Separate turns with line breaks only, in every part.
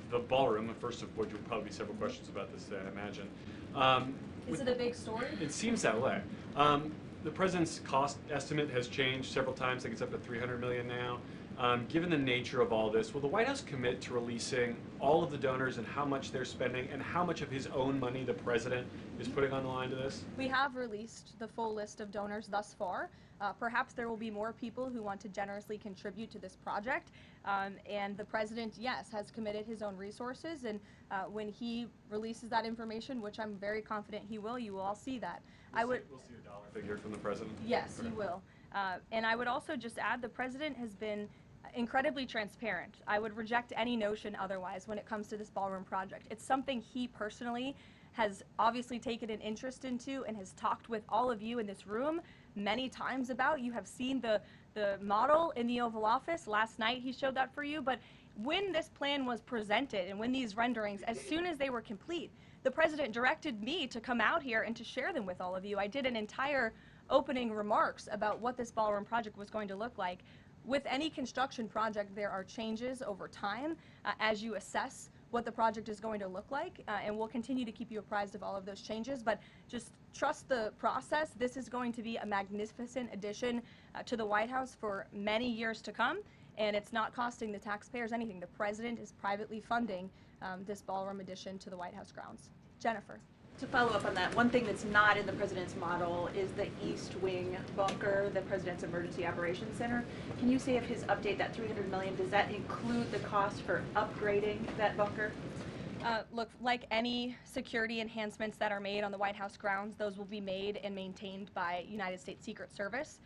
the ballroom, first of which will probably be several questions about this, I imagine.
Is it a big story?
It seems that way. The president's cost estimate has changed several times. I think it's up to $300 million now. Given the nature of all this, will the White House commit to releasing all of the donors and how much they're spending and how much of his own money the president is putting on the line to this?
We have released the full list of donors thus far. Perhaps there will be more people who want to generously contribute to this project. And the president, yes, has committed his own resources. And when he releases that information, which I'm very confident he will, you will all see that.
We'll see a dollar figure from the president?
Yes, he will. And I would also just add the president has been incredibly transparent. I would reject any notion otherwise when it comes to this ballroom project. It's something he personally has obviously taken an interest into and has talked with all of you in this room many times about. You have seen the model in the Oval Office. Last night he showed that for you. But when this plan was presented and when these renderings, as soon as they were complete, the president directed me to come out here and to share them with all of you. I did an entire opening remarks about what this ballroom project was going to look like. With any construction project, there are changes over time as you assess what the project is going to look like, and we'll continue to keep you apprised of all of those changes, but just trust the process. This is going to be a magnificent addition to the White House for many years to come, and it's not costing the taxpayers anything. The president is privately funding this ballroom addition to the White House grounds. Jennifer.
To follow up on that, one thing that's not in the president's model is the East Wing bunker, the President's Emergency Operations Center. Can you say if his update, that $300 million, does that include the cost for upgrading that bunker?
Look, like any security enhancements that are made on the White House grounds, those will be made and maintained by United States Secret Service.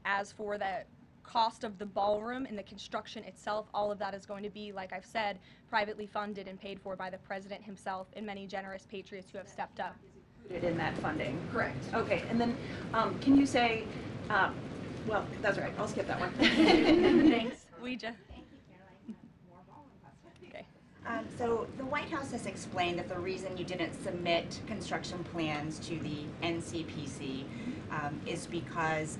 As for the cost of the ballroom and the construction itself, all of that is going to be, like I've said, privately funded and paid for by the president himself and many generous patriots who have stepped up.
Is included in that funding?
Correct.
Okay, and then can you say, well, that's all right, I'll skip that one.
Thanks. We just.
Thank you, Karoline. More ballroom questions.
Okay.
So the White House has explained that the reason you didn't submit construction plans to the NCPC is because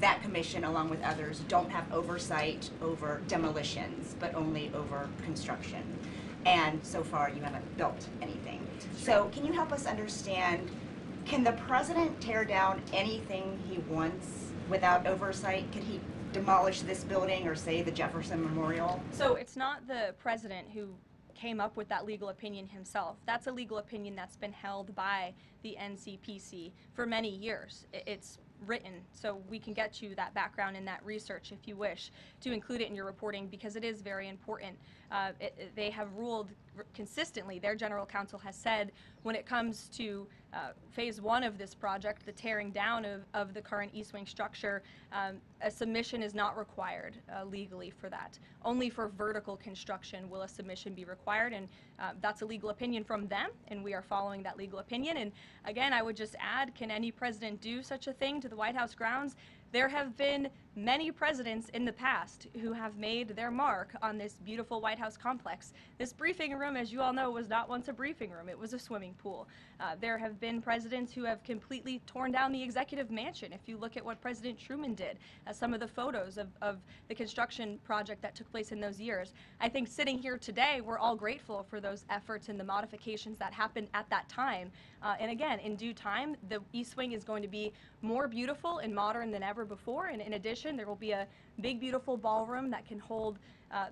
that commission, along with others, don't have oversight over demolitions, but only over construction. And so far, you haven't built anything. So can you help us understand, can the president tear down anything he wants without oversight? Could he demolish this building or, say, the Jefferson Memorial?
So it's not the president who came up with that legal opinion himself. That's a legal opinion that's been held by the NCPC for many years. It's written, so we can get you that background and that research if you wish to include it in your reporting, because it is very important. They have ruled consistently, their general counsel has said, when it comes to phase one of this project, the tearing down of the current East Wing structure, a submission is not required legally for that. Only for vertical construction will a submission be required, and that's a legal opinion from them, and we are following that legal opinion. And again, I would just add, can any president do such a thing to the White House grounds? There have been many presidents in the past who have made their mark on this beautiful White House complex. This briefing room, as you all know, was not once a briefing room. It was a swimming pool. There have been presidents who have completely torn down the executive mansion. If you look at what President Truman did, some of the photos of the construction project that took place in those years, I think sitting here today, we're all grateful for those efforts and the modifications that happened at that time. And again, in due time, the East Wing is going to be more beautiful and modern than ever before. And in addition, there will be a big, beautiful ballroom that can hold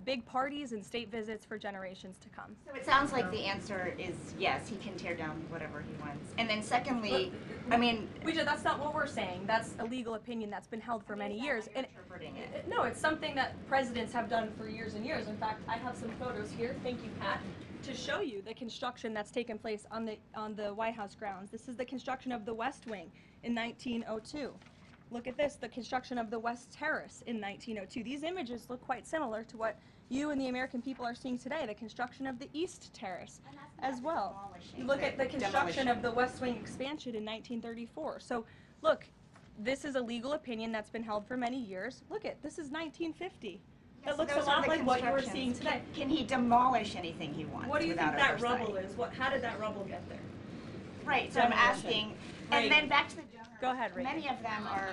big parties and state visits for generations to come.
So it sounds like the answer is yes, he can tear down whatever he wants. And then secondly,
that's not what we're saying. That's a legal opinion that's been held for many years. And
interpreting it.
No, it's something that presidents have done for years and years. In fact, I have some photos here. Thank you, Pat, to show you the construction that's taken place on the White House grounds. This is the construction of the West Wing in 1902. Look at this, the construction of the West Terrace in 1902. These images look quite similar to what you and the American people are seeing today, the construction of the East Terrace as well. Look at the construction of the West Wing expansion in 1934. So look, this is a legal opinion that's been held for many years. Look at, this is 1950. That looks a lot like what you were seeing today.
Can he demolish anything he wants?
What do you think that
oversight?
rubble is? How did that rubble get there?
Right, so I'm asking, and then back to the donors.
Go ahead, Rachel.
Many of them are